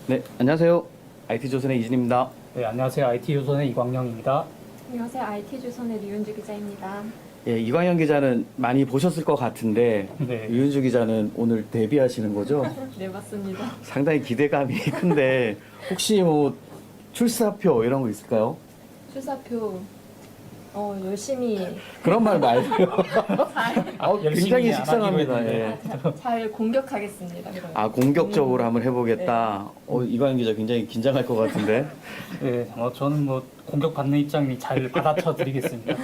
네, 안녕하세요. IT조선의 이진입니다. 네, 안녕하세요. IT조선의 이광영입니다. 안녕하세요. IT조선의 류윤주 기자입니다. 예, 이광현 기자는 많이 보셨을 것 같은데 네. 유윤주 기자는 오늘 데뷔하시는 거죠? 네, 맞습니다. 상당히 기대감이 큰데 혹시 뭐 출사표 이런 거 있을까요? 출사표 열심히 그런 말 말고요. 열심히 굉장히 안 식상합니다. 하기로 예. 했는데. 잘 공격하겠습니다. 그러면. 아, 공격적으로 한번 해보겠다. 이광현 기자 굉장히 긴장할 것 같은데. 네, 저는 공격받는 입장이 잘 받아쳐 드리겠습니다.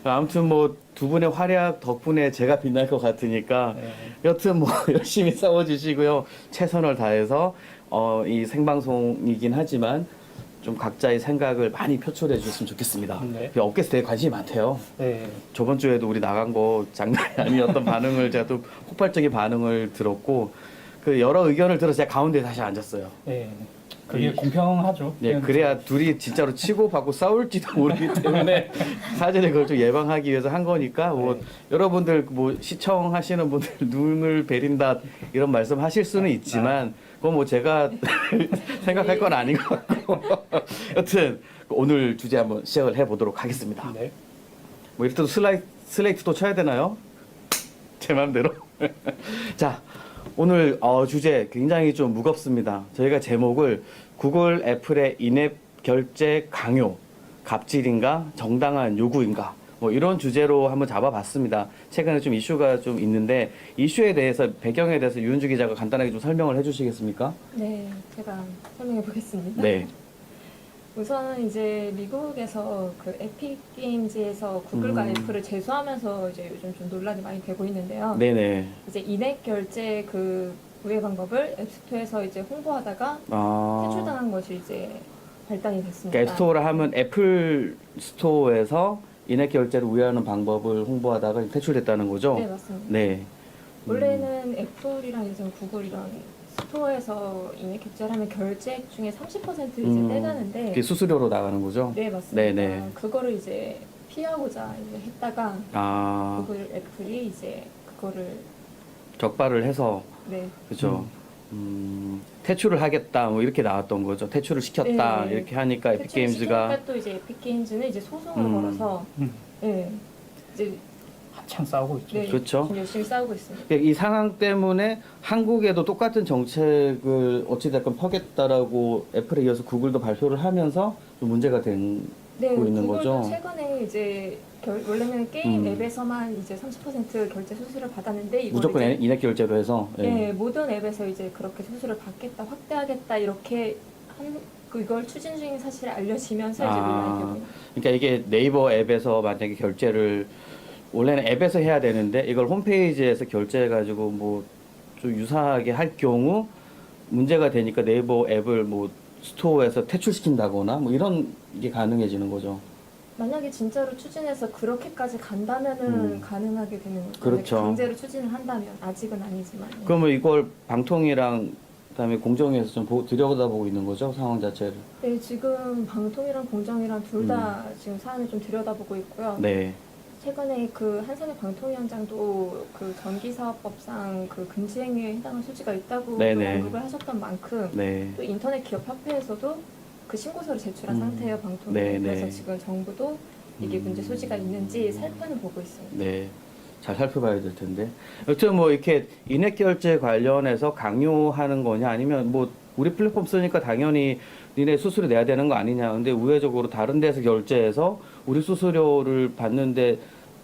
아무튼 뭐 두 분의 활약 덕분에 제가 빛날 것 같으니까 네. 여튼 뭐 열심히 싸워주시고요. 최선을 다해서 이 생방송이긴 하지만 좀 각자의 생각을 많이 표출해 주셨으면 좋겠습니다. 네. 업계에서 되게 관심이 많대요. 네, 저번 주에도 우리 나간 거 장난이 아니었던 반응을 제가 또 폭발적인 반응을 들었고 그 여러 의견을 들어서 제가 가운데 다시 앉았어요. 네. 그게 공평하죠. 네, 그래야 둘이 진짜로 치고받고 싸울지도 모르기 때문에 사전에 그걸 좀 예방하기 위해서 한 거니까 뭐 네. 여러분들 뭐 시청하시는 분들 눈을 베린다 이런 말씀 하실 수는 있지만 그건 뭐 제가 생각할 건 아닌 것 같고 여튼 오늘 주제 한번 시작을 해보도록 하겠습니다. 네. 뭐 이럴 때도 슬레이트도 쳐야 되나요? 제 마음대로. 자, 오늘 주제 굉장히 좀 무겁습니다. 저희가 제목을 구글 애플의 인앱 결제 강요, 갑질인가 정당한 요구인가 뭐 이런 주제로 한번 잡아봤습니다. 최근에 좀 이슈가 좀 있는데 이슈에 대해서 배경에 대해서 유은주 기자가 간단하게 좀 설명을 해주시겠습니까? 네, 제가 설명해 보겠습니다. 네. 우선은 이제 미국에서 그 에픽 게임즈에서 구글과 애플을 제소하면서 이제 요즘 좀 논란이 많이 되고 있는데요. 네네. 이제 인앱 결제 그 우회 방법을 앱스토어에서 이제 홍보하다가 아. 퇴출당한 것이 이제 발단이 됐습니다. 그러니까 앱스토어를 하면 애플 스토어에서 인앱 결제를 우회하는 방법을 홍보하다가 퇴출됐다는 거죠? 네, 맞습니다. 네. 원래는 애플이랑 이제 구글이랑 스토어에서 인앱 결제를 하면 결제액 중에 30% 이제 떼가는데 그게 수수료로 나가는 거죠? 네, 맞습니다. 네네. 그거를 이제 피하고자 이제 했다가 아, 구글 애플이 이제 그거를 적발을 해서 네, 그죠. 퇴출을 하겠다 뭐 이렇게 나왔던 거죠. 퇴출을 시켰다 네. 이렇게 하니까 에픽 게임즈가 퇴출시키니까 또 이제 에픽 게임즈는 이제 소송을 걸어서 음. 네, 이제 한창 싸우고 있죠. 네, 그렇죠. 지금 열심히 싸우고 있습니다. 이 상황 때문에 한국에도 똑같은 정책을 어찌됐건 펴겠다라고 애플에 이어서 구글도 발표를 하면서 좀 문제가 되고 네, 있는 구글도 거죠. 최근에 이제 원래는 게임 음. 앱에서만 이제 30% 결제 수수료를 받았는데 이걸 무조건 이제 인앱 결제로 해서. 예. 네, 모든 앱에서 이제 그렇게 수수료를 받겠다, 확대하겠다 이렇게 이걸 추진 중인 사실이 알려지면서 이제 논란이 되고 있는 그러니까 이게 네이버 앱에서 만약에 결제를 원래는 앱에서 해야 되는데 이걸 홈페이지에서 결제해가지고 뭐 좀 유사하게 할 경우 문제가 되니까 네이버 앱을 뭐 스토어에서 퇴출시킨다거나 뭐 이런 게 가능해지는 거죠. 만약에 진짜로 추진해서 그렇게까지 간다면은 가능하게 되는 거죠. 그렇죠. 강제로 추진을 한다면 아직은 아니지만. 그러면 이걸 방통위랑 그다음에 공정위에서 좀 들여다보고 있는 거죠, 상황 자체를. 네, 지금 방통이랑 공정이랑 둘 다 지금 사안을 좀 들여다보고 있고요. 네. 최근에 그 한상혁 방통위원장도 그 전기사업법상 그 금지 행위에 해당하는 소지가 있다고 네네. 언급을 하셨던 만큼 네. 또 인터넷 기업 협회에서도 그 신고서를 제출한 상태예요, 방통위. 네네. 그래서 지금 정부도 이게 문제 소지가 있는지 살펴는 보고 있습니다. 네. 잘 살펴봐야 될 텐데. 여튼 뭐 이렇게 인앱 결제 관련해서 강요하는 거냐 아니면 뭐 우리 플랫폼 쓰니까 당연히 니네 수수료 내야 되는 거 아니냐. 근데 우회적으로 다른 데서 결제해서 우리 수수료를 받는데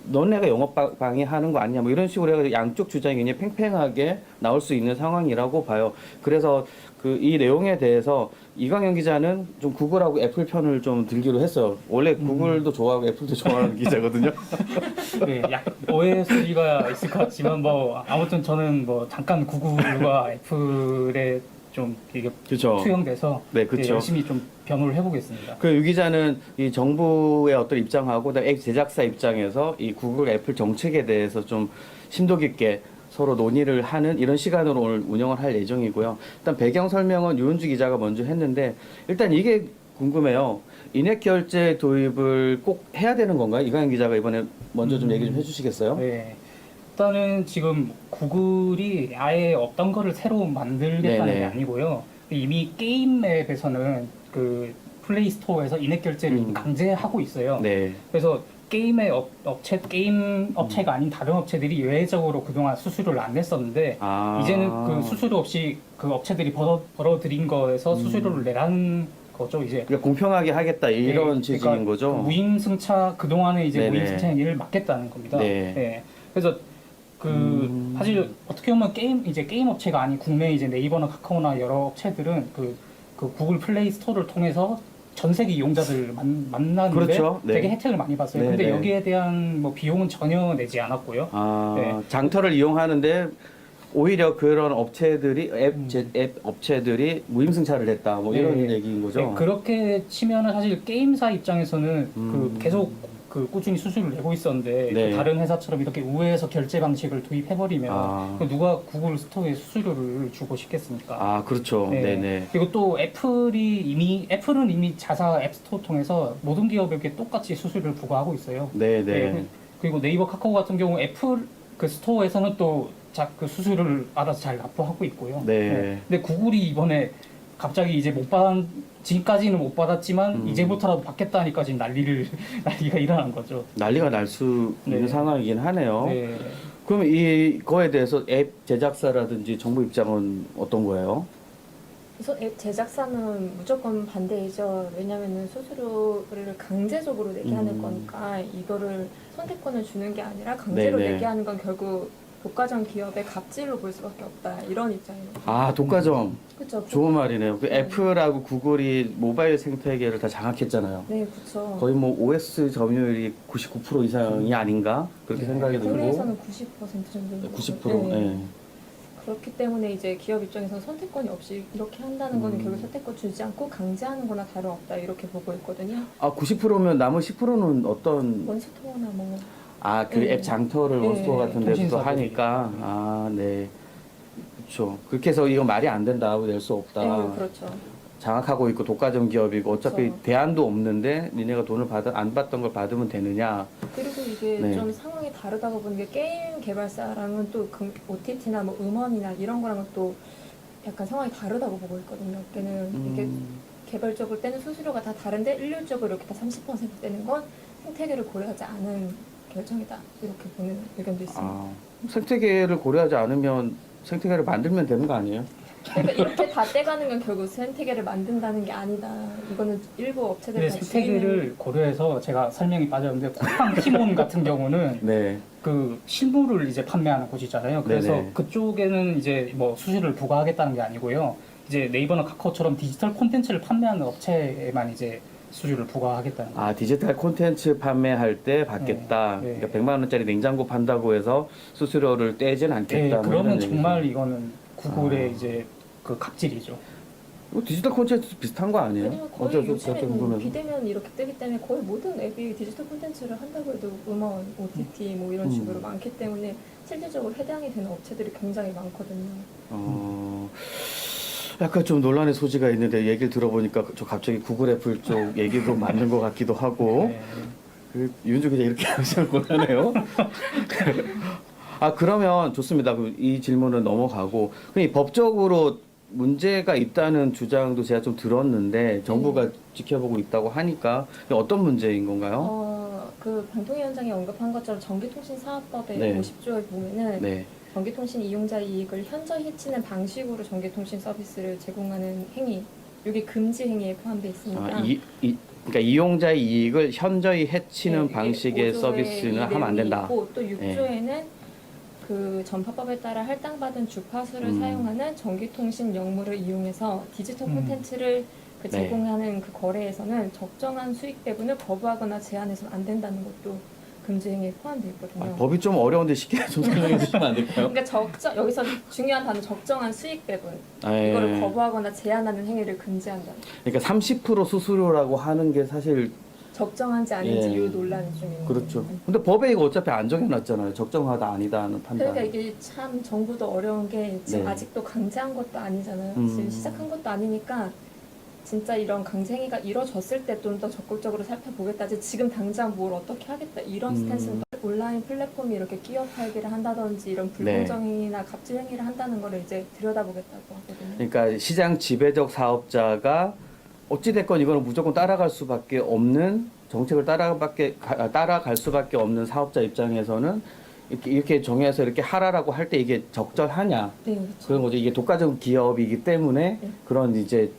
너네가 영업 방해하는 거 아니냐. 뭐 이런 식으로 해서 양쪽 주장이 굉장히 팽팽하게 나올 수 있는 상황이라고 봐요. 그래서 그 이 내용에 대해서 이광현 기자는 좀 구글하고 애플 편을 좀 들기로 했어요. 원래 구글도 좋아하고 애플도 좋아하는 기자거든요. 네, 약 오해 소지가 있을 것 같지만 아무튼 저는 잠깐 구글과 애플에 좀 이게 그렇죠. 투영돼서 네, 그쵸. 열심히 좀 변호를 해보겠습니다. 그 유 기자는 이 정부의 어떤 입장하고 그다음에 앱 제작사 입장에서 이 구글 애플 정책에 대해서 좀 심도 깊게 서로 논의를 하는 이런 시간으로 오늘 운영을 할 예정이고요. 일단 배경 설명은 유은주 기자가 먼저 했는데 일단 이게 궁금해요. 인앱 결제 도입을 꼭 해야 되는 건가요? 이광현 기자가 이번에 먼저 좀 얘기 좀 해주시겠어요? 네. 일단은 지금 구글이 아예 없던 거를 새로 만들겠다는 네네. 게 아니고요. 이미 게임 앱에서는 그 플레이 스토어에서 인앱 결제를 이미 강제하고 있어요. 네. 그래서 게임의 게임 업체가 아닌 다른 업체들이 예외적으로 그동안 수수료를 안 냈었는데 아. 이제는 그 수수료 없이 그 업체들이 벌어들인 거에서 수수료를 내라는 거죠. 이제 그러니까 공평하게 하겠다 이런 네, 취지인 그러니까 거죠. 그 무임승차 그동안에 이제 네네. 무임승차 행위를 막겠다는 겁니다. 네. 네. 그래서 그 사실 어떻게 보면 게임 업체가 아닌 국내 이제 네이버나 카카오나 여러 업체들은 그 구글 플레이 스토어를 통해서 전 세계 이용자들 만나는데 그렇죠. 네. 되게 혜택을 많이 봤어요. 근데 네네. 여기에 대한 뭐 비용은 전혀 내지 않았고요. 아, 네. 장터를 이용하는데 오히려 그런 업체들이 앱 업체들이 무임승차를 했다 뭐 이런 네. 얘기인 거죠. 네, 그렇게 치면은 사실 게임사 입장에서는 음. 그 계속 그 꾸준히 수수료를 내고 있었는데 네. 그 다른 회사처럼 이렇게 우회해서 결제 방식을 도입해버리면 아. 그 누가 구글 스토어에 수수료를 주고 싶겠습니까? 아, 그렇죠. 네. 네네. 그리고 또 애플은 이미 자사 앱스토어 통해서 모든 기업에게 똑같이 수수료를 부과하고 있어요. 네네. 네, 그리고 네이버, 카카오 같은 경우 애플 그 스토어에서는 또 그 수수료를 알아서 잘 납부하고 있고요. 네. 근데 구글이 이번에 갑자기 이제 지금까지는 못 받았지만 이제부터라도 받겠다니까 지금 난리가 일어난 거죠. 난리가 날 수 있는 네. 상황이긴 하네요. 네. 그럼 이거에 대해서 앱 제작사라든지 정부 입장은 어떤 거예요? 그래서 앱 제작사는 무조건 반대이죠. 왜냐면은 수수료를 강제적으로 내게 하는 거니까 이거를 선택권을 주는 게 아니라 강제로 네네. 내게 하는 건 결국 독과점 기업의 갑질로 볼 수밖에 없다. 이런 입장이에요. 아, 독과점. 그렇죠. 좋은 말이네요. 그 네. 애플하고 구글이 모바일 생태계를 다 장악했잖아요. 네, 그렇죠. 거의 뭐 OS 점유율이 99% 이상이 아닌가 그렇게 네. 생각이 들고 국내에서는 90% 정도. 90%. 예. 그렇기 때문에 이제 기업 입장에서 선택권이 없이 이렇게 한다는 거는 음. 결국 선택권 주지 않고 강제하는 거나 다름없다 이렇게 보고 있거든요. 아, 90%면 남은 10%는 어떤 원스토어나 뭐 아, 그 네. 앱 장터를 네. 원스토어 같은 데서 통신사들이. 하니까 아, 네. 그렇죠. 그렇게 해서 이거 말이 안 된다고 낼 수 없다. 네, 그렇죠. 장악하고 있고 독과점 기업이고 어차피 그렇죠. 대안도 없는데 니네가 돈을 안 받던 걸 받으면 되느냐. 그리고 이게 네. 좀 상황이 다르다고 보는 게 게임 개발사랑은 또 OTT나 뭐 음원이나 이런 거랑은 또 약간 상황이 다르다고 보고 있거든요. 그때는 이게 개발적으로 떼는 수수료가 다 다른데 일률적으로 이렇게 다 30% 떼는 건 생태계를 고려하지 않은 결정이다. 이렇게 보는 의견도 있습니다. 아, 생태계를 고려하지 않으면 생태계를 만들면 되는 거 아니에요? 그러니까 이렇게 다 떼가는 건 결국 생태계를 만든다는 게 아니다. 이거는 일부 업체들 근데 다 생태계를 고려해서 제가 설명이 빠졌는데 쿠팡 티몬 같은 경우는 네. 그 실물을 이제 판매하는 곳이잖아요. 그래서 네네. 그쪽에는 이제 뭐 수수료를 부과하겠다는 게 아니고요. 이제 네이버나 카카오처럼 디지털 콘텐츠를 판매하는 업체에만 이제 수수료를 부과하겠다는 거예요. 아, 디지털 콘텐츠 판매할 때 받겠다. 네. 그러니까 100만 원짜리 냉장고 판다고 해서 수수료를 떼진 않겠다. 네, 뭐 그러면 이런 정말 얘기죠. 이거는 구글의 아. 이제 그 갑질이죠. 뭐 디지털 콘텐츠 비슷한 거 아니에요? 왜냐면 거의 어쩔 수 요즘에는 없는 비대면 이렇게 뜨기 때문에 거의 모든 앱이 디지털 콘텐츠를 한다고 해도 음원, OTT 뭐 이런 식으로 많기 때문에 실질적으로 해당이 되는 업체들이 굉장히 많거든요. 약간 좀 논란의 소지가 있는데 얘기를 들어보니까 저 갑자기 구글 애플 쪽 얘기도 맞는 것 같기도 하고 네. 그 윤주 기자 이렇게 하시는 거라네요. 아, 그러면 좋습니다. 이 질문은 넘어가고 그럼 이 법적으로 문제가 있다는 주장도 제가 좀 들었는데 정부가 지켜보고 있다고 하니까 어떤 문제인 건가요? 그 방통위 원장이 언급한 것처럼 전기통신사업법의 네. 50조에 보면은 네. 전기통신 이용자 이익을 현저히 해치는 방식으로 전기통신 서비스를 제공하는 행위, 이게 금지 행위에 포함되어 있습니다. 그러니까 이용자의 이익을 현저히 해치는 네, 방식의 5조의 서비스는 이 하면 안 된다. 내용이 있고, 또 6조에는 그 전파법에 따라 할당받은 주파수를 사용하는 전기통신 역물을 이용해서 디지털 콘텐츠를 그 네. 제공하는 그 거래에서는 적정한 수익 배분을 거부하거나 제한해서는 안 된다는 것도 금지 행위에 포함되어 있거든요. 아, 법이 좀 어려운데 쉽게 좀 설명해 주시면 안 될까요? 그러니까 여기서 중요한 단어 적정한 수익 배분 예. 이거를 거부하거나 제한하는 행위를 금지한다. 그러니까 30% 수수료라고 하는 게 사실 적정한지 아닌지 예. 이 논란이 좀 있는 그렇죠. 거예요. 근데 법에 이거 어차피 안 정해놨잖아요. 적정하다 아니다는 판단. 그러니까 이게 참 정부도 어려운 게 지금 네. 아직도 강제한 것도 아니잖아요. 음. 지금 시작한 것도 아니니까 진짜 이런 강제행위가 이루어졌을 때 좀 더 적극적으로 살펴보겠다지 지금 당장 뭘 어떻게 하겠다 이런 스탠스는 온라인 플랫폼이 이렇게 끼어 팔기를 한다든지 이런 네. 불공정이나 갑질 행위를 한다는 거를 이제 들여다보겠다고 하거든요. 그러니까 시장 지배적 사업자가 어찌됐건 이거는 무조건 따라갈 수밖에 없는 정책을 따라갈 수밖에 없는 사업자 입장에서는 이렇게 정해서 이렇게 하라라고 할 때 이게 적절하냐 네, 그렇죠. 그런 거죠. 이게 독과점 기업이기 때문에 네. 그런 이제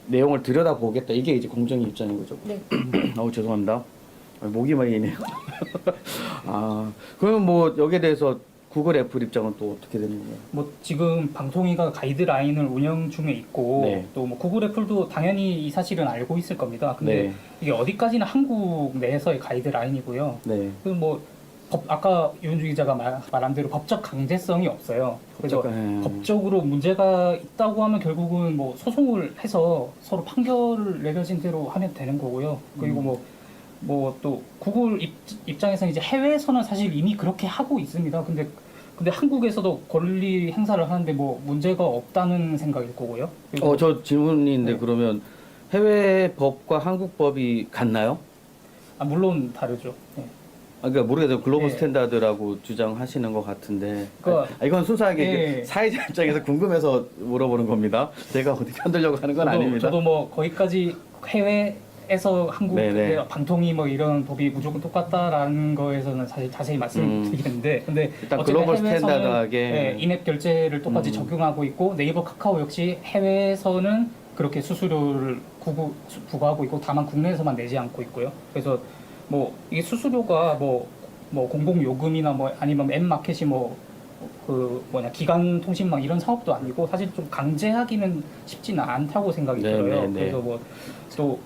내용을 들여다보겠다. 이게 이제 공정위 입장인 거죠. 네. 죄송합니다. 목이 마이네요. 그러면 뭐 여기에 대해서 구글 애플 입장은 또 어떻게 되는 거예요? 뭐 지금 방통위가 가이드라인을 운영 중에 있고 네. 또 뭐 구글 애플도 당연히 이 사실은 알고 있을 겁니다. 근데 네. 이게 어디까지나 한국 내에서의 가이드라인이고요. 네. 뭐 아까 유은주 기자가 말한 대로 법적 강제성이 없어요. 그래서 법적으로 문제가 있다고 하면 결국은 뭐 소송을 해서 서로 판결을 내려진 대로 하면 되는 거고요. 그리고 뭐 또 구글 입장에서는 이제 해외에서는 사실 이미 그렇게 하고 있습니다. 근데 한국에서도 권리 행사를 하는데 뭐 문제가 없다는 생각일 거고요. 저 질문이 있는데 네. 그러면 해외 법과 한국 법이 같나요? 물론 다르죠. 네. 그러니까 모르겠어요. 글로벌 네. 스탠다드라고 주장하시는 것 같은데. 그러니까 이건 순수하게 네. 그 사회자 입장에서 궁금해서 물어보는 겁니다. 제가 어디 편들려고 하는 건 아닙니다. 저도 뭐 거기까지 해외에서 한국 네네. 방통위 뭐 이런 법이 무조건 똑같다라는 거에서는 사실 자세히 말씀드리겠는데, 근데 일단 어쨌든 글로벌 해외에서는, 스탠다드하게 인앱 결제를 똑같이 적용하고 있고 네이버, 카카오 역시 해외에서는 그렇게 수수료를 부과하고 있고 다만 국내에서만 내지 않고 있고요. 그래서 뭐 이게 수수료가 뭐 공공 요금이나 뭐 아니면 앱 마켓이 기간 통신망 이런 사업도 아니고 사실 좀 강제하기는 쉽지는 않다고 생각이 네, 들어요. 네, 네. 그래서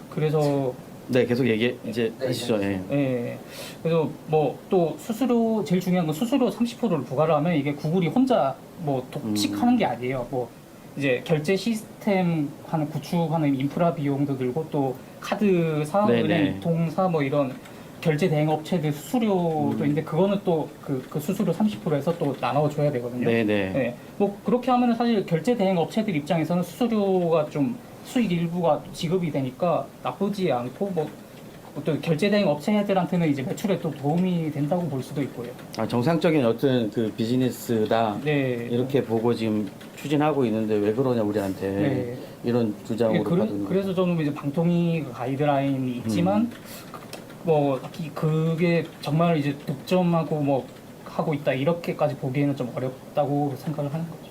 그래서 네 계속 이제 네, 하시죠. 네. 예. 예. 그래서 뭐 또 수수료 제일 중요한 건 수수료 30%를 부과를 하면 이게 구글이 혼자 뭐 독식하는 게 아니에요. 뭐 이제 결제 시스템 구축하는 인프라 비용도 들고 또 카드사, 네네. 은행, 통사 뭐 이런 결제 대행 업체들 수수료도 있는데 그거는 또 그 수수료 30%에서 또 나눠줘야 되거든요. 네네. 예. 뭐 그렇게 하면은 사실 결제 대행 업체들 입장에서는 수수료가 좀 수익 일부가 지급이 되니까 나쁘지 않고 또 결제 대행 업체들한테는 이제 매출에 또 도움이 된다고 볼 수도 있고요. 정상적인 어떤 그 비즈니스다 네. 이렇게 보고 지금 추진하고 있는데 왜 그러냐 우리한테 네. 이런 주장으로 가두는 그래서 저는 이제 방통위 가이드라인이 있지만 그게 정말 이제 독점하고 하고 있다 이렇게까지 보기에는 좀 어렵다고 생각을 하는 거죠.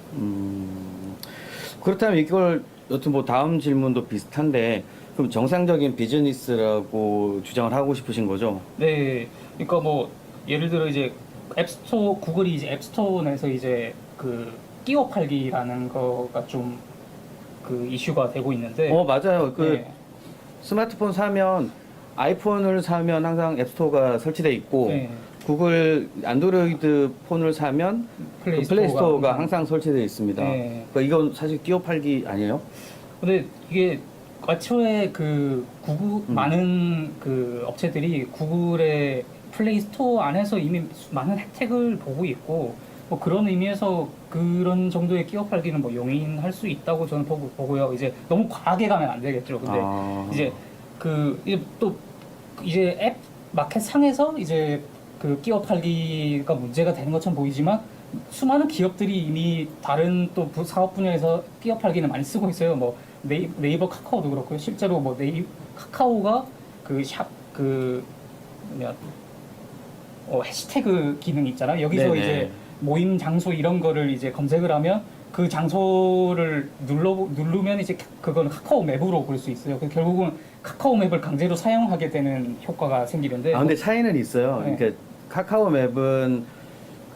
그렇다면 이걸 여튼 다음 질문도 비슷한데 그럼 정상적인 비즈니스라고 주장을 하고 싶으신 거죠? 네, 그러니까 예를 들어 이제 앱스토어 구글이 이제 앱스토어 내에서 이제 그 끼워 팔기라는 거가 좀 그 이슈가 되고 있는데. 맞아요. 네. 스마트폰 사면 아이폰을 사면 항상 앱스토어가 설치돼 있고 네. 구글 안드로이드 폰을 사면 플레이스토어가 항상 설치되어 있습니다. 네. 그러니까 이건 사실 끼워 팔기 아니에요? 근데 이게 애초에 많은 그 업체들이 구글의 플레이 스토어 안에서 이미 많은 혜택을 보고 있고 그런 의미에서 그런 정도의 끼워 팔기는 용인할 수 있다고 저는 보고요. 이제 너무 과하게 가면 안 되겠죠. 근데 이제 앱 마켓 상에서 이제 그 끼워 팔기가 문제가 되는 것처럼 보이지만 수많은 기업들이 이미 다른 또 사업 분야에서 끼워 팔기는 많이 쓰고 있어요. 네이버 카카오도 그렇고요. 실제로 카카오가 해시태그 기능 있잖아요. 여기서 네네. 이제 모임 장소 이런 거를 이제 검색을 하면 그 장소를 누르면 이제 그건 카카오 맵으로 볼 수 있어요. 결국은 카카오 맵을 강제로 사용하게 되는 효과가 생기는데. 근데 차이는 있어요. 네. 그러니까 카카오 맵은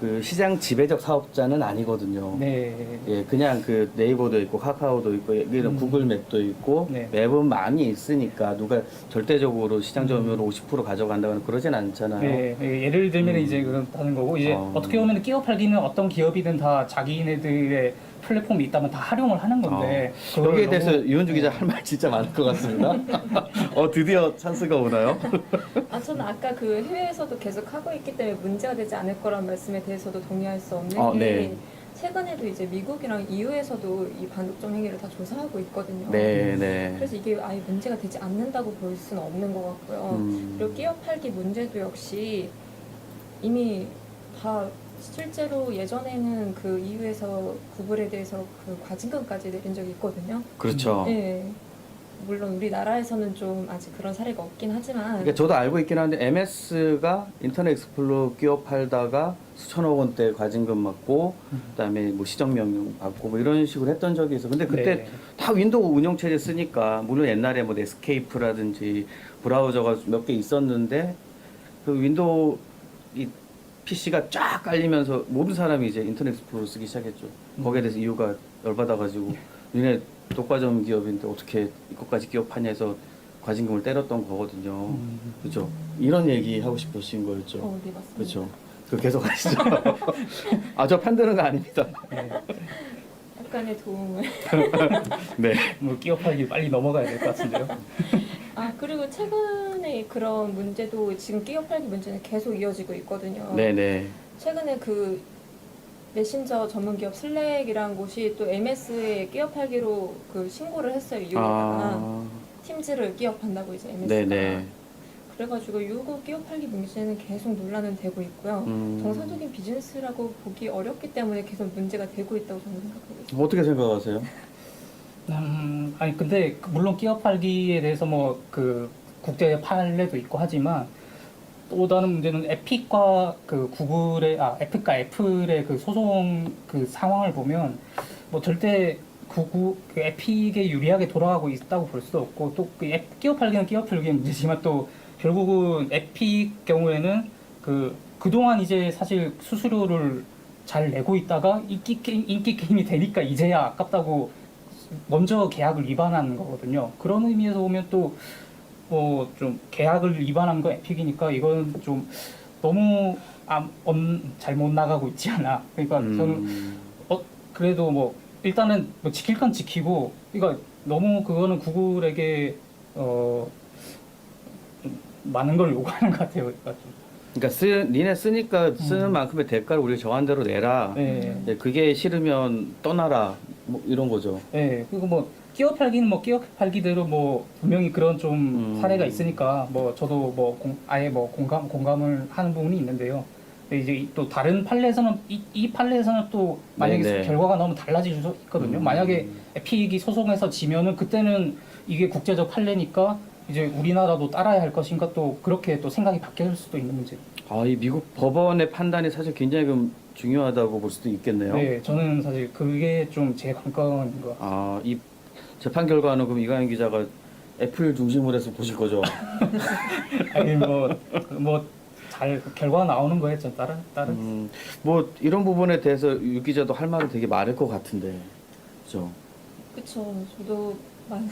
그 시장 지배적 사업자는 아니거든요. 네. 예, 그냥 그 네이버도 있고 카카오도 있고 구글 맵도 있고 네. 맵은 많이 있으니까 누가 절대적으로 시장 점유율 50% 가져간다거나 그러진 않잖아요. 네, 예를 들면 이제 그렇다는 거고 이제 어떻게 보면 끼워 팔기는 어떤 기업이든 다 자기네들의 플랫폼이 있다면 다 활용을 하는 건데 여기에 대해서 유은주 기자 할 말 진짜 많을 것 같습니다. 드디어 찬스가 오나요? 저는 아까 그 해외에서도 계속 하고 있기 때문에 문제가 되지 않을 거란 말씀에 대해서도 동의할 수 없는 게 네. 최근에도 이제 미국이랑 EU에서도 이 반독점 행위를 다 조사하고 있거든요. 네, 네. 그래서 이게 아예 문제가 되지 않는다고 볼 수는 없는 것 같고요. 그리고 끼어 팔기 문제도 역시 이미 다 실제로 예전에는 그 EU에서 구글에 대해서 그 과징금까지 내린 적이 있거든요. 그렇죠. 네. 물론 우리나라에서는 좀 아직 그런 사례가 없긴 하지만 그러니까 저도 알고 있긴 한데 MS가 인터넷 익스플로러 끼워 팔다가 수천억 원대 과징금 맞고 그다음에 뭐 시정명령 받고 뭐 이런 식으로 했던 적이 있어. 근데 그때 네. 다 윈도우 운영체제 쓰니까 물론 옛날에 뭐 넷스케이프라든지 브라우저가 몇 개 있었는데 그 윈도우 이 PC가 쫙 깔리면서 모든 사람이 이제 인터넷 익스플로러 쓰기 시작했죠. 거기에 대해서 이유가 열받아가지고 니네 독과점 기업인데 어떻게 이것까지 기업 파냐 해서 과징금을 때렸던 거거든요. 그렇죠. 이런 얘기 하고 싶으신 거였죠. 네, 맞습니다. 그렇죠. 그 계속 하시죠. 아, 저 판드는 거 아닙니다. 약간의 도움을. 네. 뭐 끼어 팔기 빨리 넘어가야 될 것 같은데요. 아, 그리고 최근에 그런 문제도 지금 끼어 팔기 문제는 계속 이어지고 있거든요. 네네. 최근에 그 메신저 전문 기업 슬랙이라는 곳이 또 MS에 끼어 팔기로 그 신고를 했어요. 이유가 아, 팀즈를 끼어 판다고 이제 MS가. 네네. 그래가지고 이거 끼어 팔기 문제는 계속 논란은 되고 있고요. 정상적인 비즈니스라고 보기 어렵기 때문에 계속 문제가 되고 있다고 저는 생각하고 있습니다. 어떻게 생각하세요? 아니 근데 물론 끼어 팔기에 대해서 뭐 그 국제 판례도 있고 하지만 또 다른 문제는 에픽과 그 구글의 에픽과 애플의 그 소송 그 상황을 보면 뭐 절대 그 에픽에 유리하게 돌아가고 있다고 볼 수도 없고 또 그 끼어 팔기는 끼어 팔기의 문제지만 또 결국은 에픽 경우에는 그동안 이제 사실 수수료를 잘 내고 있다가 인기 게임이 되니까 이제야 아깝다고 먼저 계약을 위반하는 거거든요. 그런 의미에서 보면 또 좀 계약을 위반한 거 에픽이니까 이건 좀 너무 잘못 나가고 있지 않아. 그러니까 저는 그래도 뭐 일단은 뭐 지킬 건 지키고 그러니까 너무 그거는 구글에게 좀 많은 걸 요구하는 것 같아요. 그러니까 니네 쓰니까 쓰는 만큼의 대가를 우리 정한 대로 내라. 네. 네, 그게 싫으면 떠나라. 뭐 이런 거죠. 네. 그리고 뭐 끼어 팔기는 뭐 끼어 팔기대로 뭐 분명히 그런 좀 사례가 있으니까 뭐 저도 뭐 아예 뭐 공감을 하는 부분이 있는데요. 근데 이제 또 다른 판례에서는 이 판례에서는 또 만약에 네네. 결과가 너무 달라질 수 있거든요. 만약에 에픽이 소송해서 지면은 그때는 이게 국제적 판례니까 이제 우리나라도 따라야 할 것인가 또 그렇게 또 생각이 바뀔 수도 있는 문제. 아, 이 미국 법원의 판단이 사실 굉장히 중요하다고 볼 수도 있겠네요. 네, 저는 사실 그게 좀 제 관건인 것 같아요. 아, 이 재판 결과는 그럼 이강인 기자가 애플 중심으로 해서 보실 거죠? 아니 뭐 잘 결과 나오는 거에 좀 따른. 뭐 이런 부분에 대해서 유 기자도 할 말은 되게 많을 것 같은데, 그죠? 그쵸. 저도 많은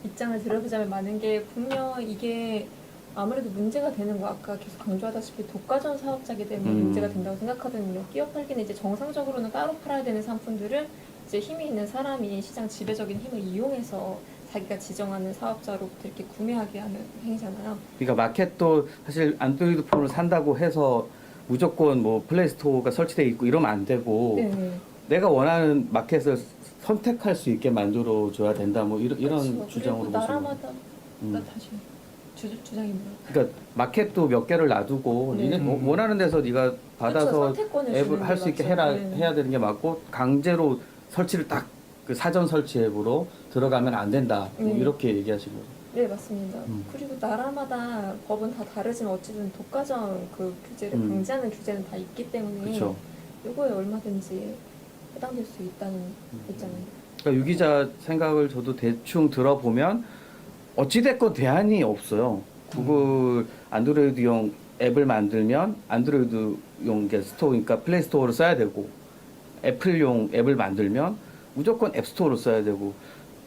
입장을 들어보자면 많은 게 분명 이게 아무래도 문제가 되는 거 아까 계속 강조하다시피 독과점 사업자기 때문에 문제가 된다고 생각하거든요. 끼어 팔기는 이제 정상적으로는 따로 팔아야 되는 상품들을 이제 힘이 있는 사람이 시장 지배적인 힘을 이용해서 자기가 지정하는 사업자로부터 이렇게 구매하게 하는 행위잖아요. 그러니까 마켓도 사실 안드로이드 폰을 산다고 해서 무조건 뭐 플레이스토어가 설치되어 있고 이러면 안 되고 네. 내가 원하는 마켓을 선택할 수 있게 만들어 줘야 된다. 뭐 이런 그렇죠. 주장으로 그리고 보시면. 나라마다 나 다시 주장이 뭐야? 그러니까 마켓도 몇 개를 놔두고 네. 니네 원하는 데서 네가 받아서 선택권을 앱을 주는 할 수 게 있게 맞죠. 해야 되는 게 맞고 강제로 설치를 딱 그 사전 설치 앱으로 들어가면 안 된다. 뭐 네. 이렇게 얘기하신 거죠. 네, 맞습니다. 그리고 나라마다 법은 다 다르지만 어쨌든 독과점 그 규제를 방지하는 규제는 다 있기 때문에 그렇죠. 이거에 얼마든지 해당될 수 있다는 입장입니다. 그러니까 유 기자 생각을 저도 대충 들어보면 어찌됐건 대안이 없어요. 구글 안드로이드용 앱을 만들면 안드로이드용 스토어, 그러니까 플레이 스토어를 써야 되고 애플용 앱을 만들면 무조건 앱 스토어를 써야 되고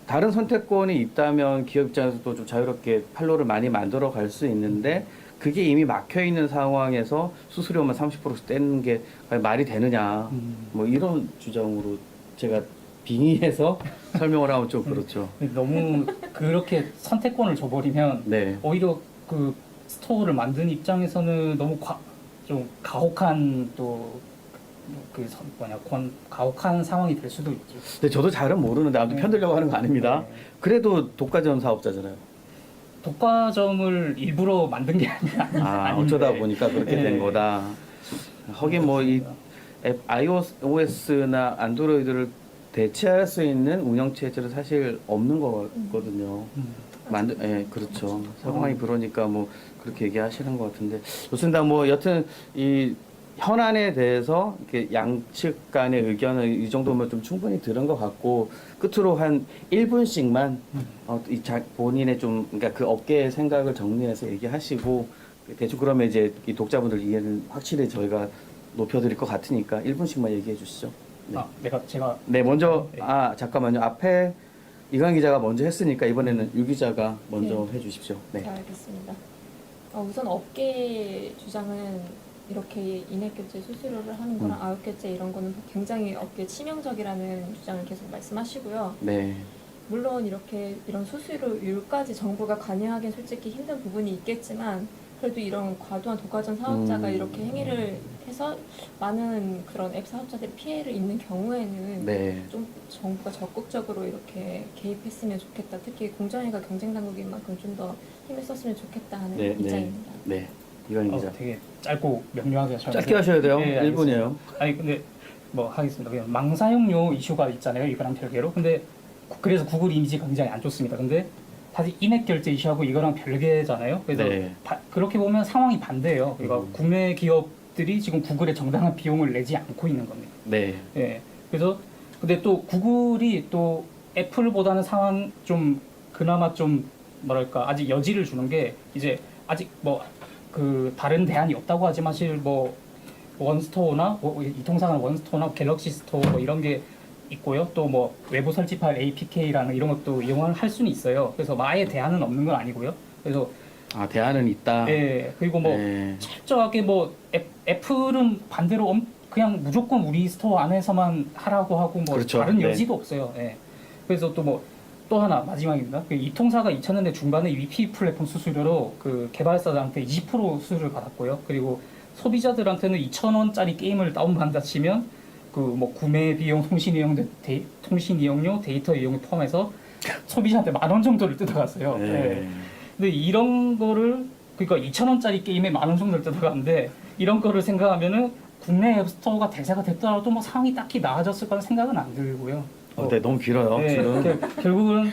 다른 선택권이 있다면 기업 입장에서도 좀 자유롭게 판로를 많이 만들어 갈 수 있는데 그게 이미 막혀 있는 상황에서 수수료만 30%씩 떼는 게 과연 말이 되느냐 뭐 이런 주장으로 제가 빙의해서 설명을 하면 좀 그렇죠. 너무 그렇게 선택권을 줘버리면 네. 오히려 그 스토어를 만든 입장에서는 너무 좀 가혹한 또 가혹한 상황이 될 수도 있죠. 근데 저도 잘은 모르는데 아무튼 네. 편들려고 하는 거 아닙니다. 네. 그래도 독과점 사업자잖아요. 독과점을 일부러 만든 게 아, 아닌데. 어쩌다 보니까 그렇게 네. 된 거다. 하긴 뭐 이 iOS나 안드로이드를 대체할 수 있는 운영 체제는 사실 없는 거거든요. 예, 그렇죠. 상황이 그러니까 뭐 그렇게 얘기하시는 것 같은데 좋습니다. 뭐 여튼 이 현안에 대해서 이렇게 양측 간의 의견을 이 정도면 좀 충분히 들은 것 같고 끝으로 한 1분씩만 본인의 좀 그러니까 그 업계의 생각을 정리해서 얘기하시고 대충 그러면 이제 이 독자분들 이해는 확실히 저희가 높여드릴 것 같으니까 1분씩만 얘기해 주시죠. 네. 제가 네, 먼저 네. 잠깐만요. 앞에 이강 기자가 먼저 했으니까 이번에는 유 기자가 먼저 해주십시오. 네. 잘 알겠습니다. 우선 업계 주장은 이렇게 인액결제 수수료를 하는 거랑 아웃결제 이런 거는 굉장히 업계 치명적이라는 주장을 계속 말씀하시고요. 네. 물론 이런 수수료율까지 정부가 관여하기는 솔직히 힘든 부분이 있겠지만 그래도 이런 과도한 독과점 사업자가 이렇게 행위를 해서 많은 그런 앱 사업자들이 피해를 입는 경우에는 네. 좀 정부가 적극적으로 이렇게 개입했으면 좋겠다. 특히 공정위가 경쟁 당국인 만큼 좀 더 힘을 썼으면 좋겠다 하는 네, 입장입니다. 네. 이강 기자. 되게 짧고 명료하게 짧게 하셔야 돼요. 네, 1분이에요. 아니 근데 뭐 하겠습니다. 그냥 망사용료 이슈가 있잖아요. 이거랑 별개로. 근데 그래서 구글 이미지 굉장히 안 좋습니다. 근데 사실 인액 결제 이슈하고 이거랑 별개잖아요. 그래서 네. 그렇게 보면 상황이 반대예요. 그러니까 국내 기업들이 지금 구글에 정당한 비용을 내지 않고 있는 겁니다. 네. 예. 그래서 근데 또 구글이 또 애플보다는 상황 좀 그나마 좀 뭐랄까 아직 여지를 주는 게 이제 아직 뭐 그 다른 대안이 없다고 하지만 사실 뭐 원스토어나 이 통상은 원스토어나 갤럭시 스토어 뭐 이런 게 있고요. 또 뭐 외부 설치파일 APK라는 이런 것도 이용을 할 수는 있어요. 그래서 뭐 아예 대안은 없는 건 아니고요. 그래서 대안은 있다. 예. 그리고 뭐 네. 철저하게 뭐 애플은 반대로 그냥 무조건 우리 스토어 안에서만 하라고 하고 뭐 그렇죠. 다른 네. 여지도 없어요. 예. 그래서 또 하나 마지막입니다. 이 통사가 2000년대 중반에 VP 플랫폼 수수료로 그 개발사들한테 20% 수수료를 받았고요. 그리고 소비자들한테는 2,000원짜리 게임을 다운받는다 치면 그 뭐 구매 비용, 통신 이용료, 데이터 이용을 포함해서 소비자한테 10,000원 정도를 뜯어갔어요. 네. 예. 근데 이런 거를 그러니까 2,000원짜리 게임에 10,000원 정도를 뜯어갔는데 이런 거를 생각하면은 국내 앱스토어가 대세가 됐더라도 뭐 상황이 딱히 나아졌을 거라는 생각은 안 들고요. 네, 너무 길어요. 예, 지금. 결국은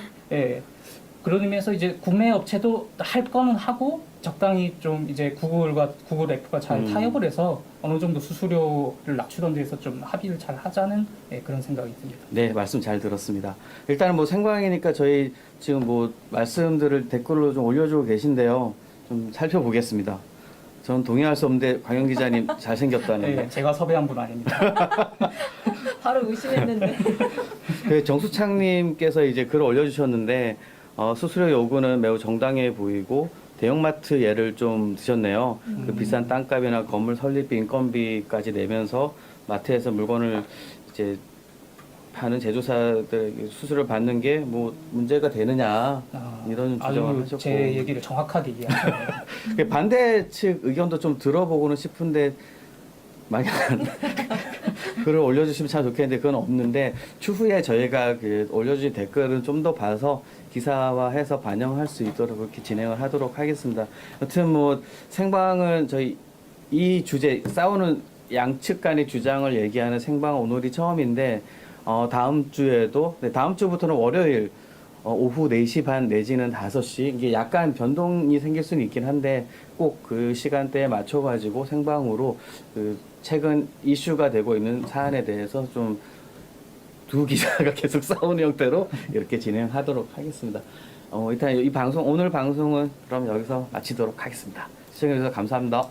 그런 의미에서 이제 국내 업체도 할 거는 하고 적당히 좀 이제 구글 애플과 잘 타협을 해서 어느 정도 수수료를 낮추던 데에서 좀 합의를 잘 하자는 그런 생각이 듭니다. 네, 말씀 잘 들었습니다. 일단은 뭐 생방이니까 저희 지금 뭐 말씀들을 댓글로 좀 올려주고 계신데요. 좀 살펴보겠습니다. 전 동의할 수 없는데 광영 기자님 잘생겼다는. 네, 제가 섭외한 분 아닙니다. 바로 의심했는데 그 정수창님께서 이제 글을 올려주셨는데 수수료 요구는 매우 정당해 보이고 대형마트 예를 좀 드셨네요. 그 비싼 땅값이나 건물 설립비, 인건비까지 내면서 마트에서 물건을 이제 파는 제조사들 수수료를 받는 게 뭐 문제가 되느냐 이런 주장을 아주 하셨고 제 얘기를 정확하게 이해하셨네요. 그 반대 측 의견도 좀 들어보고는 싶은데 만약 글을 올려주시면 참 좋겠는데 그건 없는데 추후에 저희가 그 올려주신 댓글은 좀 더 봐서 기사화해서 반영할 수 있도록 그렇게 진행을 하도록 하겠습니다. 여튼 뭐 생방은 저희 이 주제 싸우는 양측 간의 주장을 얘기하는 생방 오늘이 처음인데 다음 주에도 다음 주부터는 월요일 오후 4시 반 내지는 5시 이게 약간 변동이 생길 수는 있긴 한데 꼭 그 시간대에 맞춰가지고 생방으로 그 최근 이슈가 되고 있는 사안에 대해서 좀 두 기자가 계속 싸우는 형태로 이렇게 진행하도록 하겠습니다. 일단 이 방송 오늘 방송은 그럼 여기서 마치도록 하겠습니다. 시청해주셔서 감사합니다.